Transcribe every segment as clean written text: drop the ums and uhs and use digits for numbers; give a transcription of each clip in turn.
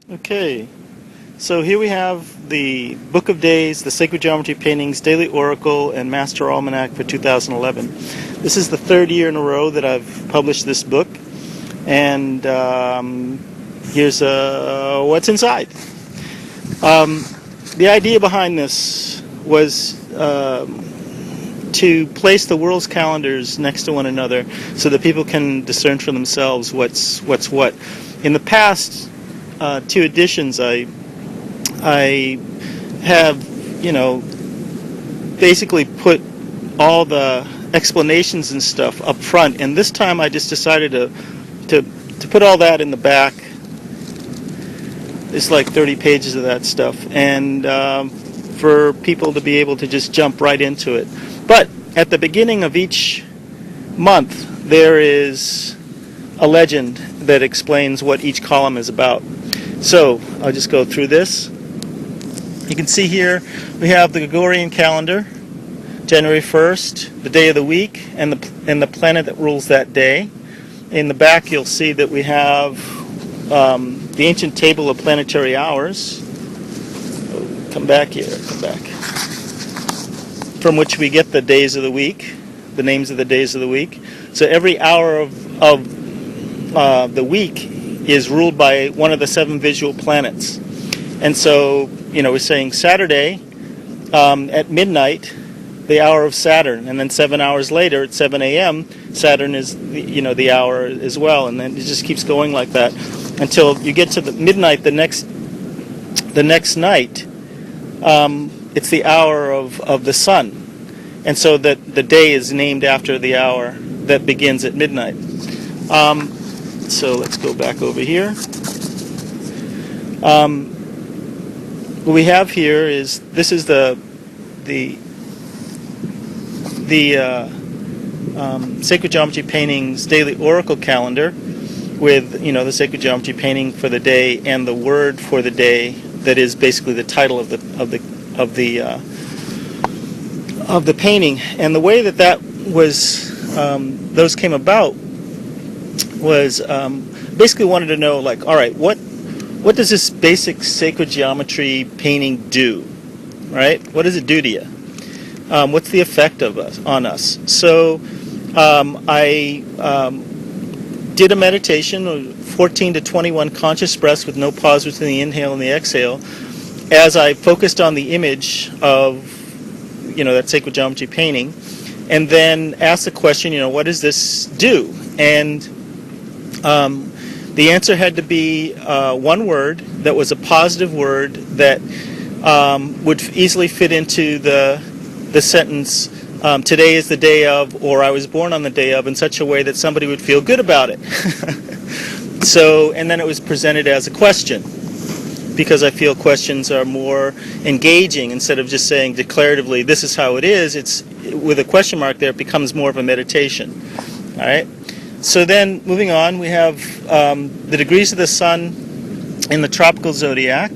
Okay, so here we have the Book of Days, the Sacred Geometry Paintings, Daily Oracle, and Master Almanac for 2011. This is the third year in a row that I've published this book, and here's what's inside. The idea behind this was to place the world's calendars next to one another so that people can discern for themselves what's what. In the past two editions, I have, basically put all the explanations and stuff up front, and this time I just decided to put all that in the back. It's like 30 pages of that stuff, and for people to be able to just jump right into it. But at the beginning of each month, there is a legend that explains what each column is about. So I'll just go through this. You can see here we have the Gregorian calendar, January 1st, the day of the week, and the planet that rules that day. In the back you'll see that we have the ancient table of planetary hours. Come back here, come back. From which we get the days of the week, the names of the days of the week. So every hour of the week is ruled by one of the 7 visual planets. And so, we're saying Saturday at midnight, the hour of Saturn, and then 7 hours later at 7 a.m., Saturn is the hour as well, and then it just keeps going like that until you get to the midnight the next night. It's the hour of the sun, and so that the day is named after the hour that begins at midnight. So let's go back over here. What we have here is this is the Sacred Geometry Paintings Daily Oracle Calendar, with the Sacred Geometry Painting for the day and the word for the day that is basically the title of the painting. And the way that was those came about was basically wanted to know, like, all right, what does this basic sacred geometry painting do, right? What does it do to you? What's the effect on us? So I did a meditation of 14 to 21 conscious breaths with no pause between the inhale and the exhale, as I focused on the image of that sacred geometry painting, and then asked the question, what does this do? And the answer had to be one word that was a positive word that would easily fit into the sentence, today is the day of, or I was born on the day of, in such a way that somebody would feel good about it. So, and then it was presented as a question, because I feel questions are more engaging. Instead of just saying declaratively, this is how it is, it's with a question mark there, it becomes more of a meditation. All right. So then, moving on, we have the degrees of the sun in the tropical zodiac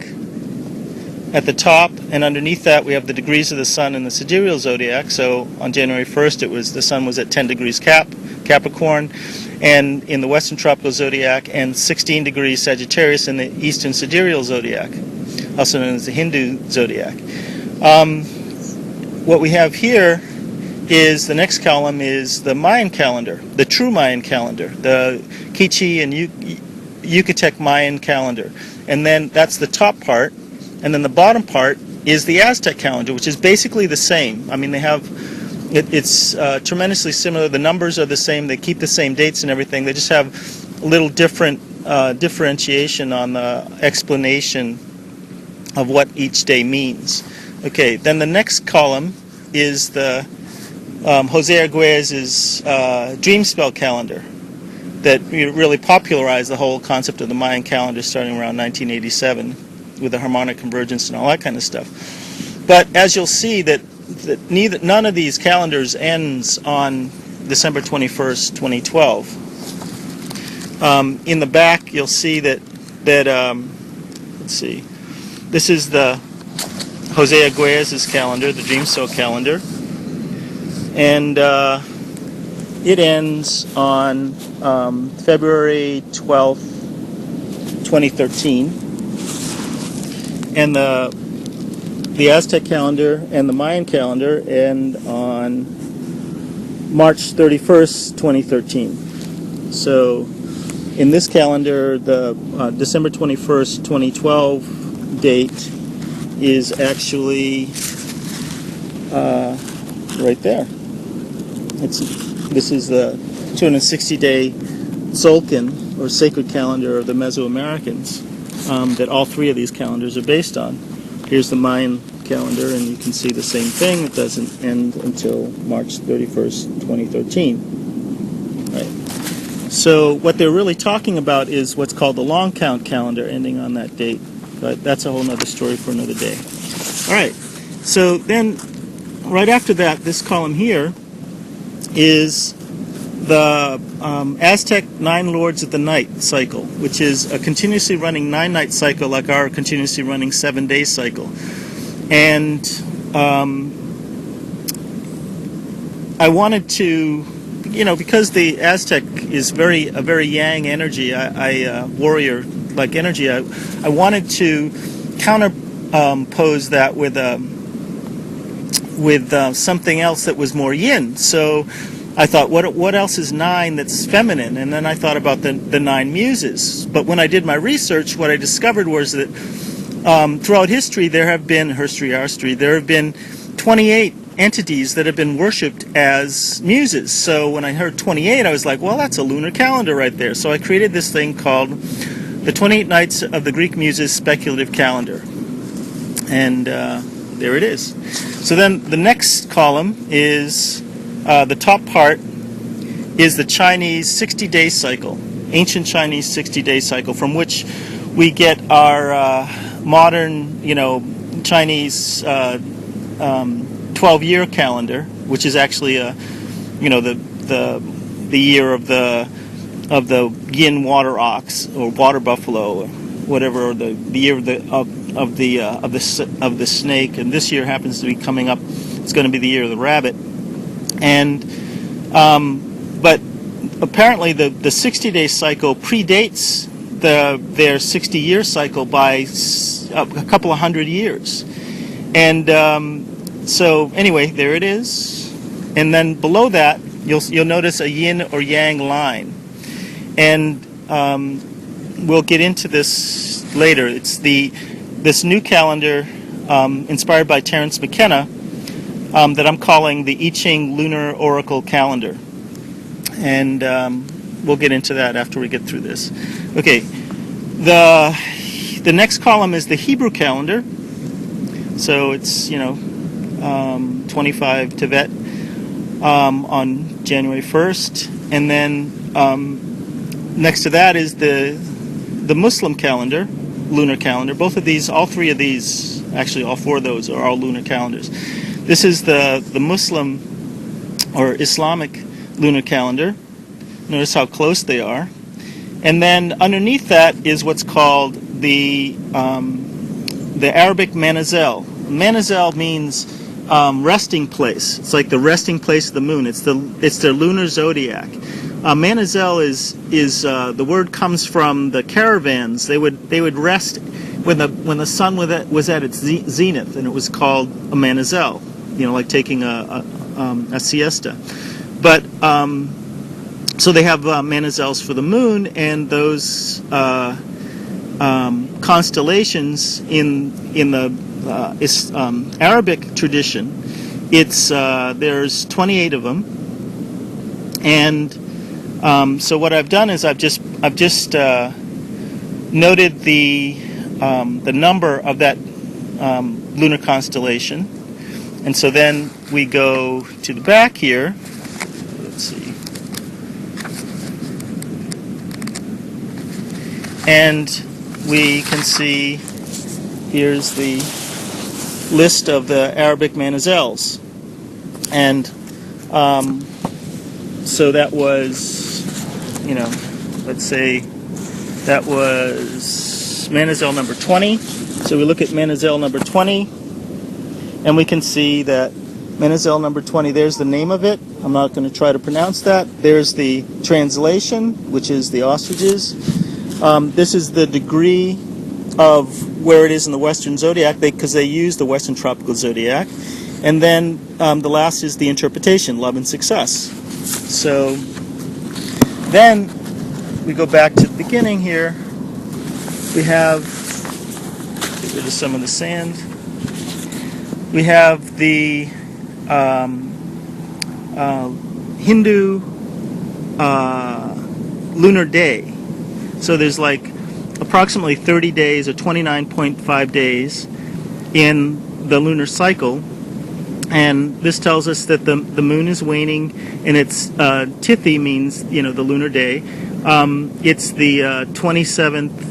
at the top, and underneath that we have the degrees of the sun in the sidereal zodiac. So on January 1st, the sun was at 10 degrees Capricorn, and in the western tropical zodiac, and 16 degrees Sagittarius in the eastern sidereal zodiac, also known as the Hindu zodiac. What we have here is the next column is the Mayan calendar, the true Mayan calendar, the Quiche and Yucatec Mayan calendar. And then that's the top part, and then the bottom part is the Aztec calendar, which is basically the same. I mean, it's tremendously similar. The numbers are the same. They keep the same dates and everything. They just have a little different differentiation on the explanation of what each day means. Okay, then the next column is the Jose Arguelles's dream spell calendar that really popularized the whole concept of the Mayan calendar starting around 1987 with the harmonic convergence and all that kind of stuff. But as you'll see that none of these calendars ends on December 21st, 2012. In the back you'll see that let's see, this is the Jose Arguelles's calendar, the dream spell calendar. And it ends on February 12th, 2013. and the Aztec calendar and the Mayan calendar end on March 31st, 2013. So in this calendar, the December 21st, 2012 date is actually right there. This is the 260-day Tzolk'in, or sacred calendar of the Mesoamericans, that all three of these calendars are based on. Here's the Mayan calendar, and you can see the same thing. It doesn't end until March 31st, 2013. Right. So what they're really talking about is what's called the long count calendar, ending on that date. But that's a whole other story for another day. All right. So then, right after that, this column here is the Aztec Nine Lords of the Night cycle, which is a continuously running 9-night cycle like our continuously running 7-day cycle. And I wanted to, because the Aztec is a very yang energy, warrior like energy, I wanted to counterpose that with something else that was more yin. So I thought, what else is 9 that's feminine? And then I thought about the 9 muses. But when I did my research, what I discovered was that throughout history, there have been 28 entities that have been worshipped as muses. So when I heard 28, I was like, well, that's a lunar calendar right there. So I created this thing called the 28 Nights of the Greek Muses Speculative Calendar. And there it is. So then the next column is, the top part is the Chinese 60-day cycle, ancient Chinese 60-day cycle, from which we get our modern, Chinese 12-year calendar, which is actually the year of the yin water ox or water buffalo, or whatever, or the year of the snake. And this year happens to be coming up. It's going to be the year of the rabbit. And but apparently the 60-day cycle predates their 60-year cycle by a couple of hundred years. And so anyway, there it is. And then below that, you'll notice a yin or yang line. And we'll get into this later. It's this new calendar inspired by Terence McKenna that I'm calling the I Ching Lunar Oracle Calendar. And we'll get into that after we get through this. Okay, the next column is the Hebrew calendar. So it's 25 Tevet on January 1st, and then next to that is the Muslim calendar, lunar calendar. Both of these, all three of these, actually all four of those are all lunar calendars. This is the Muslim or Islamic lunar calendar. Notice how close they are. And then underneath that is what's called the Arabic Manazel. Manazel means resting place. It's like the resting place of the moon. It's their lunar zodiac. Manazel is the word comes from the caravans. They would rest when the sun was at its zenith, and it was called a manazel. Like taking a siesta. But so they have manazels for the moon, and those constellations in the Arabic tradition. There's 28 of them, and so what I've done is I've just noted the number of that lunar constellation, and so then we go to the back here. Let's see, and we can see here's the list of the Arabic manazels, and so that was, let's say that was manazel number 20. So we look at manazel number 20, and we can see that manazel number 20, there's the name of it. I'm not going to try to pronounce that. There's the translation, which is the ostriches. This is the degree of where it is in the Western Zodiac, because they use the Western Tropical Zodiac. And then the last is the interpretation, love and success. So then we go back to the beginning here. We have, get rid of some of the sand. We have the Hindu lunar day. So there's like approximately 30 days or 29.5 days in the lunar cycle. And this tells us that the moon is waning, and it's Tithi means, the lunar day. It's the 27th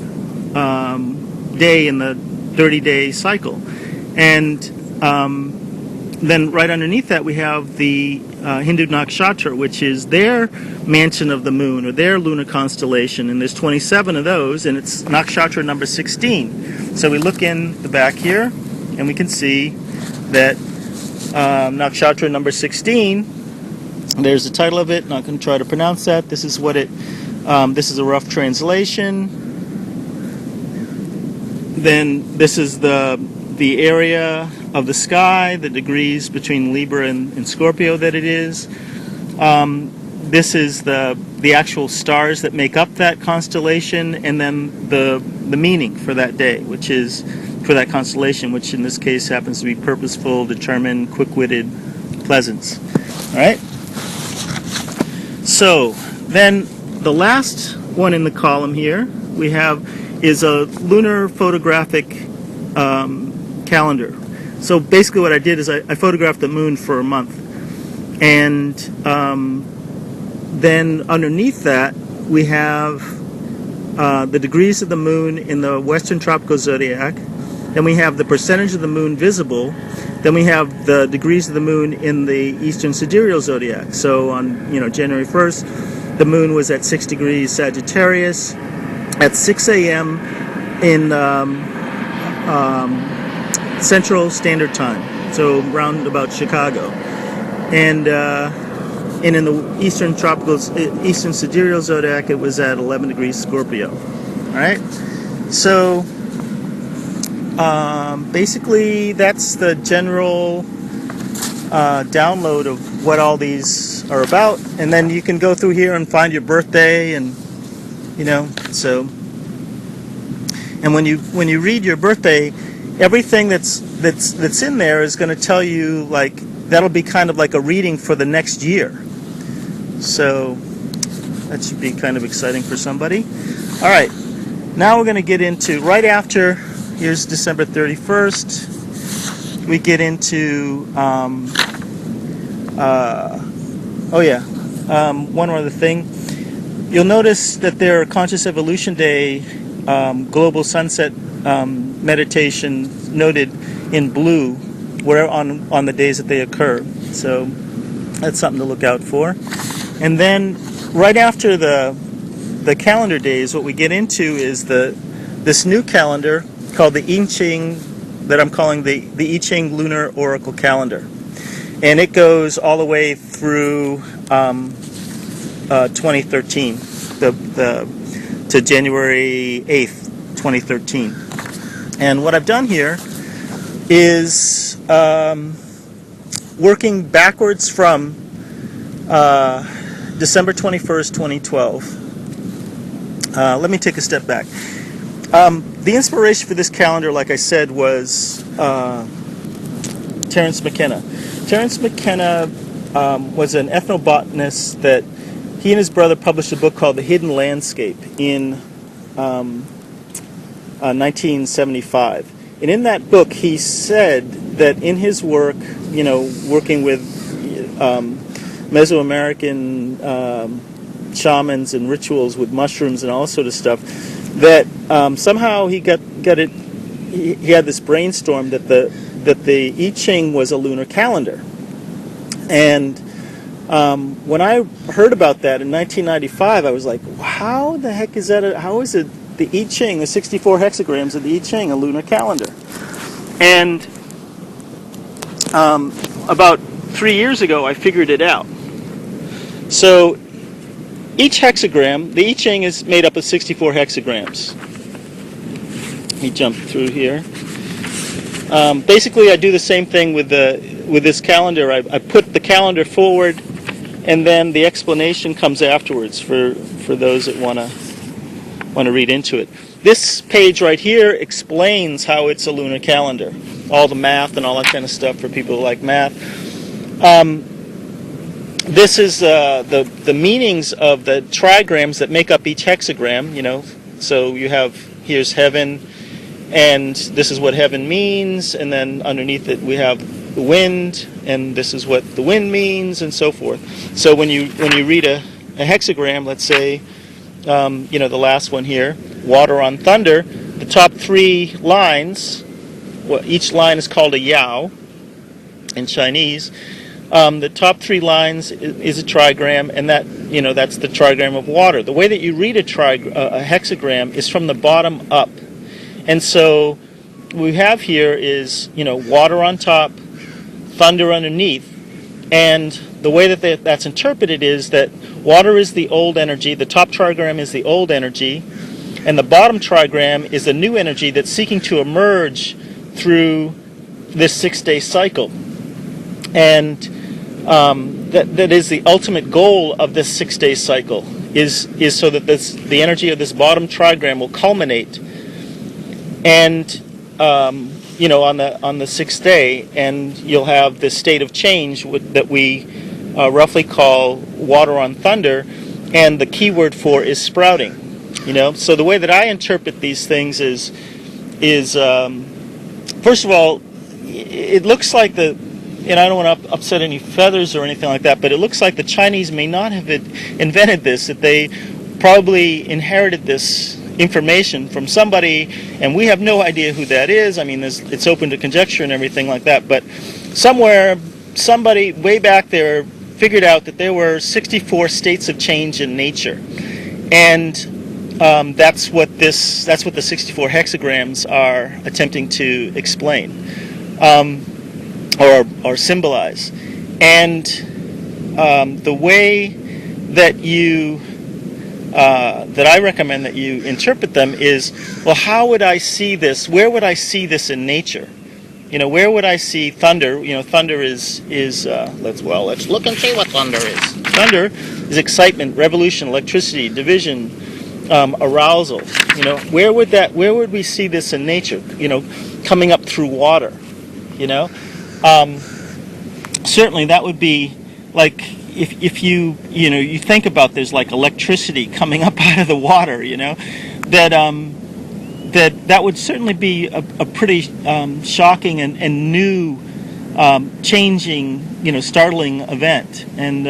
day in the 30-day cycle. And then right underneath that we have the Hindu Nakshatra, which is their mansion of the moon, or their lunar constellation, and there's 27 of those, and it's Nakshatra number 16. So we look in the back here, and we can see that Nakshatra number 16, there's the title of it. Not going to try to pronounce that. This is what it, this is a rough translation. Then this is the area of the sky, the degrees between Libra and Scorpio that it is. This is the actual stars that make up that constellation, and then the meaning for that day, which is for that constellation, which in this case happens to be purposeful, determined, quick-witted, pleasance. All right. So then the last one in the column here we have is a lunar photographic calendar. So basically what I did is I photographed the moon for a month, and then underneath that we have the degrees of the moon in the Western Tropical Zodiac. Then we have the percentage of the moon visible. Then we have the degrees of the moon in the Eastern Sidereal Zodiac. So on January 1st, the moon was at 6 degrees Sagittarius at 6 a.m. in Central Standard Time, so round about Chicago. And in the Eastern Sidereal Zodiac, it was at 11 degrees Scorpio. All right, so basically that's the general download of what all these are about, and then you can go through here and find your birthday, and so. And when you read your birthday, everything that's in there is going to tell you, like, that'll be kind of like a reading for the next year. So that should be kind of exciting for somebody. All right, now we're going to get into, right after, here's December 31st, we get into, one other thing. You'll notice that there are Conscious Evolution Day global sunset meditation noted in blue where on the days that they occur. So that's something to look out for. And then right after the calendar days, what we get into is this new calendar called the I Ching, that I'm calling the I Ching Lunar Oracle Calendar. And it goes all the way through 2013, to January 8th, 2013. And what I've done here is working backwards from December 21st, 2012. Let me take a step back. The inspiration for this calendar, like I said, was Terence McKenna. Terence McKenna was an ethnobotanist that he and his brother published a book called The Hidden Landscape in 1975. And in that book, he said that in his work, working with Mesoamerican shamans and rituals with mushrooms and all sort of stuff, that somehow he got it. He had this brainstorm that the I Ching was a lunar calendar. And when I heard about that in 1995, I was like, how the heck is that? How is it the I Ching, the 64 hexagrams of the I Ching, a lunar calendar? And about 3 years ago, I figured it out. So each hexagram, the I Ching is made up of 64 hexagrams. Let me jump through here. Basically, I do the same thing with this calendar. I put the calendar forward, and then the explanation comes afterwards for those that want to read into it. This page right here explains how it's a lunar calendar, all the math and all that kind of stuff for people who like math. This is the meanings of the trigrams that make up each hexagram. So you have, here's heaven, and this is what heaven means, and then underneath it we have the wind, and this is what the wind means, and so forth. So when you read a hexagram, let's say, the last one here, water on thunder, the top three lines, each line is called a yao in Chinese. The top three lines is a trigram, and that's the trigram of water. The way that you read a hexagram is from the bottom up. And so what we have here is, water on top, thunder underneath, and the way that that's interpreted is that water is the old energy, the top trigram is the old energy, and the bottom trigram is the new energy that's seeking to emerge through this 6-day cycle. And that is the ultimate goal of this 6-day cycle, is so that the energy of this bottom trigram will culminate, and on the 6th day, and you'll have this state of change that we roughly call water on thunder, and the key word for is sprouting. So the way that I interpret these things is first of all, it looks like and I don't want to upset any feathers or anything like that, but it looks like the Chinese may not have invented this, that they probably inherited this information from somebody, and we have no idea who that is. I mean, it's open to conjecture and everything like that, but somewhere, somebody way back there figured out that there were 64 states of change in nature, and that's what the 64 hexagrams are attempting to explain. Or symbolize. And the way that that I recommend that you interpret them is, well, how would I see this? Where would I see this in nature? Where would I see thunder? Thunder is let's look and see what thunder is. Thunder is excitement, revolution, electricity, division, arousal. Where would we see this in nature? Coming up through water. Certainly that would be like if you think about, there's like electricity coming up out of the water, that would certainly be a pretty shocking and new changing, startling event. And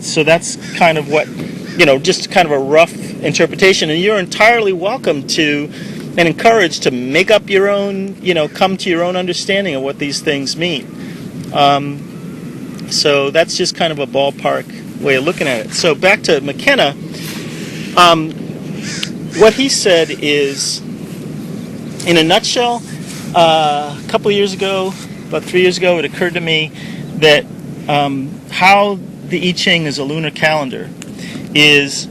so that's kind of what, just kind of a rough interpretation, and you're entirely welcome to and encouraged to make up your own, come to your own understanding of what these things mean. So that's just kind of a ballpark way of looking at it. So back to McKenna, what he said is, in a nutshell, a couple of years ago, about 3 years ago, it occurred to me that how the I Ching is a lunar calendar is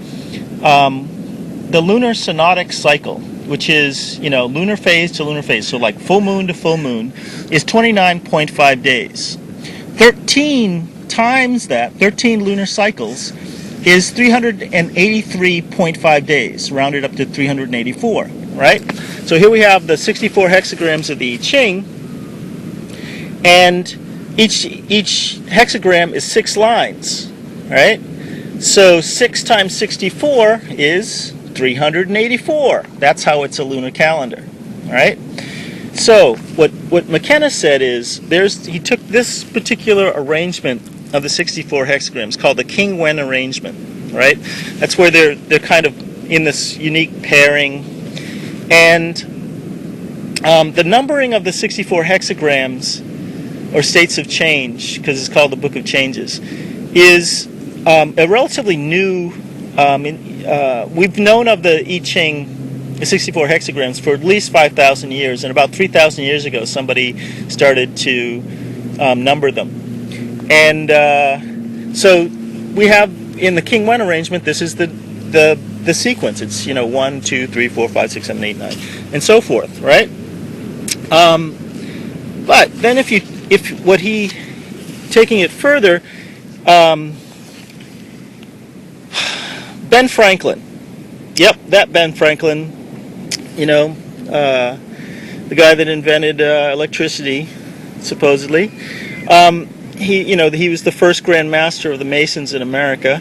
the lunar synodic cycle, which is, lunar phase to lunar phase, so like full moon to full moon, is 29.5 days. 13 times that, 13 lunar cycles, is 383.5 days, rounded up to 384, right? So here we have the 64 hexagrams of the I Ching, and each hexagram is 6 lines, right? So 6 times 64 is 384. That's how it's a lunar calendar, all right? So what McKenna said is, he took this particular arrangement of the 64 hexagrams called the King Wen arrangement, right? That's where they're kind of in this unique pairing, and the numbering of the 64 hexagrams or states of change, because it's called the Book of Changes, is a relatively new. We've known of the I Ching, the 64 hexagrams, for at least 5,000 years, and about 3,000 years ago somebody started to number them. And so we have in the King Wen arrangement, this is the the sequence. It's 1, 2, 3, 4, 5, 6, 7, 8, 9, and so forth, right? But then taking it further, Ben Franklin. Yep, that Ben Franklin. The guy that invented electricity, supposedly. He was the first Grand Master of the Masons in America,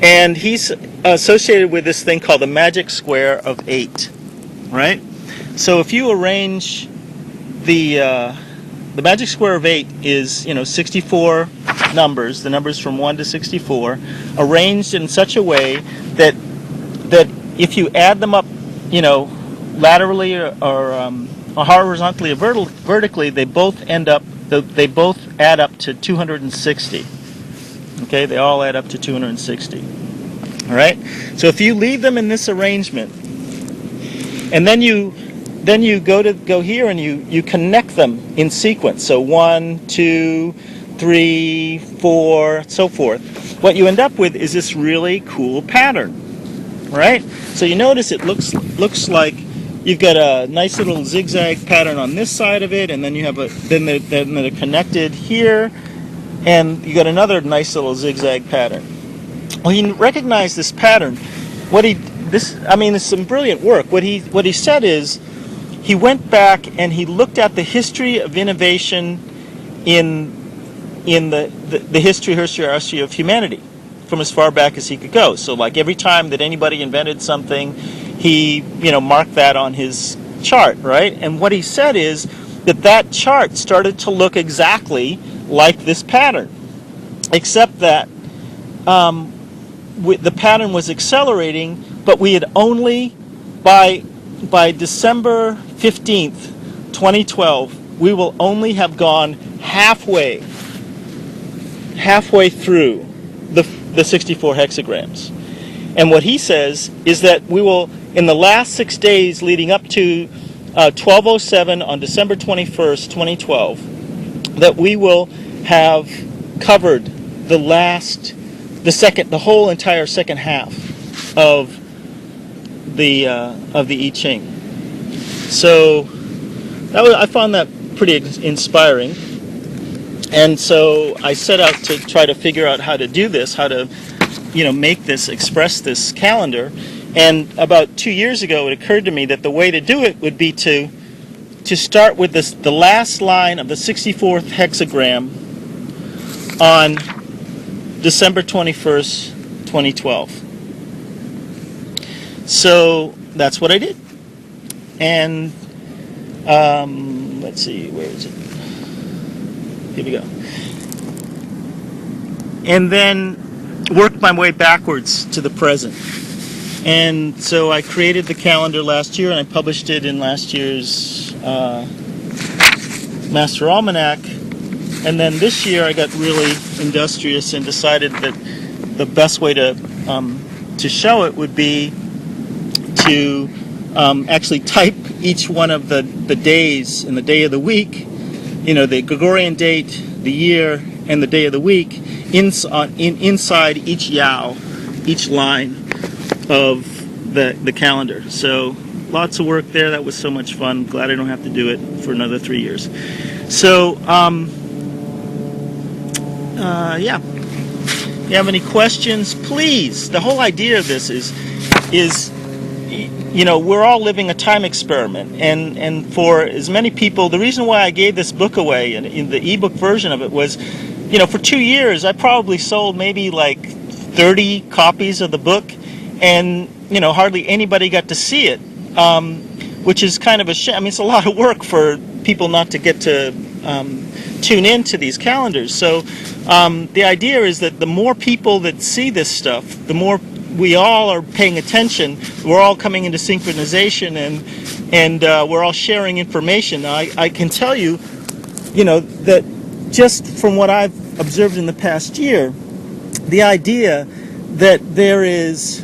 and he's associated with this thing called the magic square of 8, right? So if you arrange the magic square of 8 is 64 numbers, the numbers from 1 to 64, arranged in such a way that if you add them up, laterally or horizontally or vertically, they both add up to 260. Okay, they all add up to 260. All right. So if you leave them in this arrangement, and then you go here and you connect them in sequence. So 1, 2, 3, 4, so forth. What you end up with is this really cool pattern. Right? So you notice it looks like you've got a nice little zigzag pattern on this side of it, and then you have then they're connected here, and you got another nice little zigzag pattern. Well, he recognized this pattern. It's some brilliant work. What he said is, he went back and he looked at the history of innovation in the history of humanity, from as far back as he could go. So like every time that anybody invented something, he marked that on his chart, right? And what he said is that chart started to look exactly like this pattern, except that the pattern was accelerating, but we had only by December 15th, 2012, we will only have gone halfway through the 64 hexagrams. And what he says is that we will, in the last 6 days leading up to 1207 on December 21st, 2012, that we will have covered the whole entire second half of the I Ching. So I found that pretty inspiring. And so I set out to try to figure out how to do this, how to, express this calendar. And about 2 years ago, it occurred to me that the way to do it would be to start with the last line of the 64th hexagram on December 21st, 2012. So that's what I did. And let's see, where is it? Here we go. And then worked my way backwards to the present. And so I created the calendar last year, and I published it in last year's Master Almanac. And then this year I got really industrious and decided that the best way to show it would be to actually type each one of the days in the day of the week, the Gregorian date, the year, and the day of the week inside each each line of the calendar. So lots of work there. That was so much fun. Glad I don't have to do it for another 3 years. So yeah. If you have any questions, please. The whole idea of this is we're all living a time experiment, and for as many people, the reason why I gave this book away, and in the ebook version of it, was, for 2 years I probably sold maybe like 30 copies of the book, and hardly anybody got to see it, which is kind of a shame. I mean, it's a lot of work for people not to get to tune in to these calendars. So the idea is that the more people that see this stuff, the more we all are paying attention. We're all coming into synchronization, and we're all sharing information. Now, I can tell you, that just from what I've observed in the past year, the idea that there is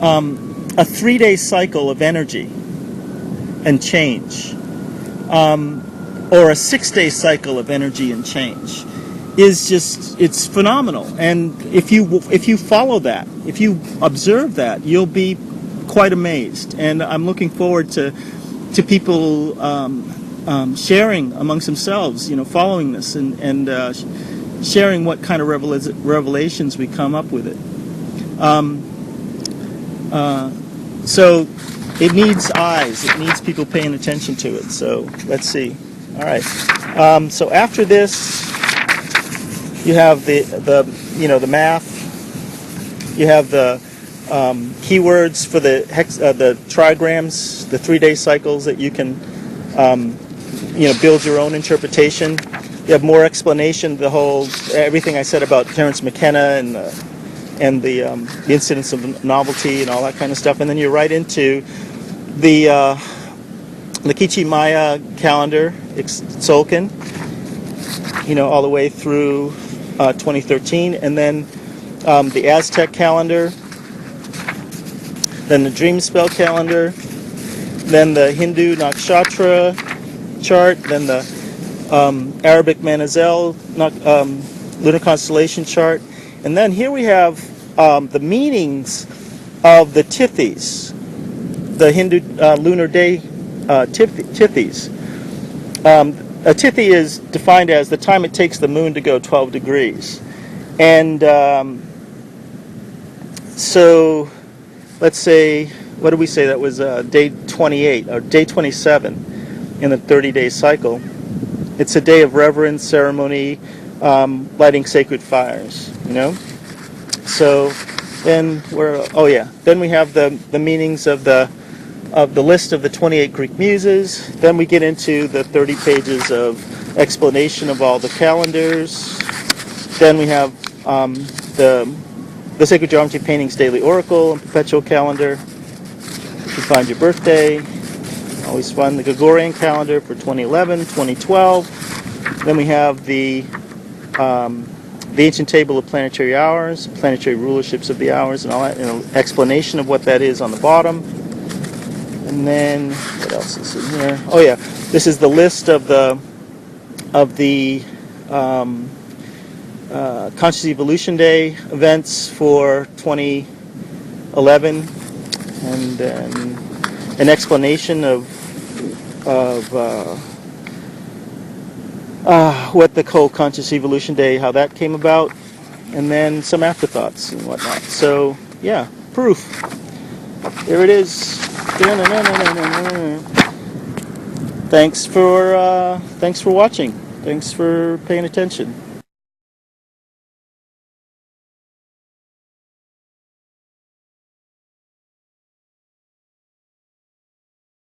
a 3-day cycle of energy and change, or a 6-day cycle of energy and change, is just, it's phenomenal. And if you follow that, if you observe that, you'll be quite amazed. And I'm looking forward to people sharing amongst themselves, following this and sharing what kind of revelations we come up with it. So it needs eyes. It needs people paying attention to it. So let's see. All right. So after this, you have the math. You have the keywords for the trigrams, the 3-day cycles that you can build your own interpretation. You have more explanation, everything I said about Terence McKenna and the incidence of novelty and all that kind of stuff, and then you're right into the Kichi Maya calendar, Tzolk'in, all the way through 2013, and then the Aztec calendar, then the Dream Spell calendar, then the Hindu Nakshatra chart, then the Arabic Manazel lunar constellation chart, and then here we have the meanings of the Tithis, the Hindu lunar day Tithis. A Tithi is defined as the time it takes the moon to go 12 degrees. And so let's say, what did we say? That was day 28 or day 27 in the 30-day cycle. It's a day of reverence, ceremony, lighting sacred fires, So then then we have the meanings of the list of the 28 Greek muses. Then we get into the 30 pages of explanation of all the calendars. Then we have the Sacred Geometry Paintings Daily Oracle and Perpetual Calendar. You can find your birthday. Always fun. The Gregorian calendar for 2011, 2012. Then we have the ancient table of planetary hours, planetary rulerships of the hours, and all that, and an explanation of what that is on the bottom. And then what else is in here? Oh yeah, this is the list of the Conscious Evolution Day events for 2011, and then an explanation of what the whole Conscious Evolution Day, how that came about, and then some afterthoughts and whatnot. So yeah, proof. There it is. Thanks for watching. Thanks for paying attention.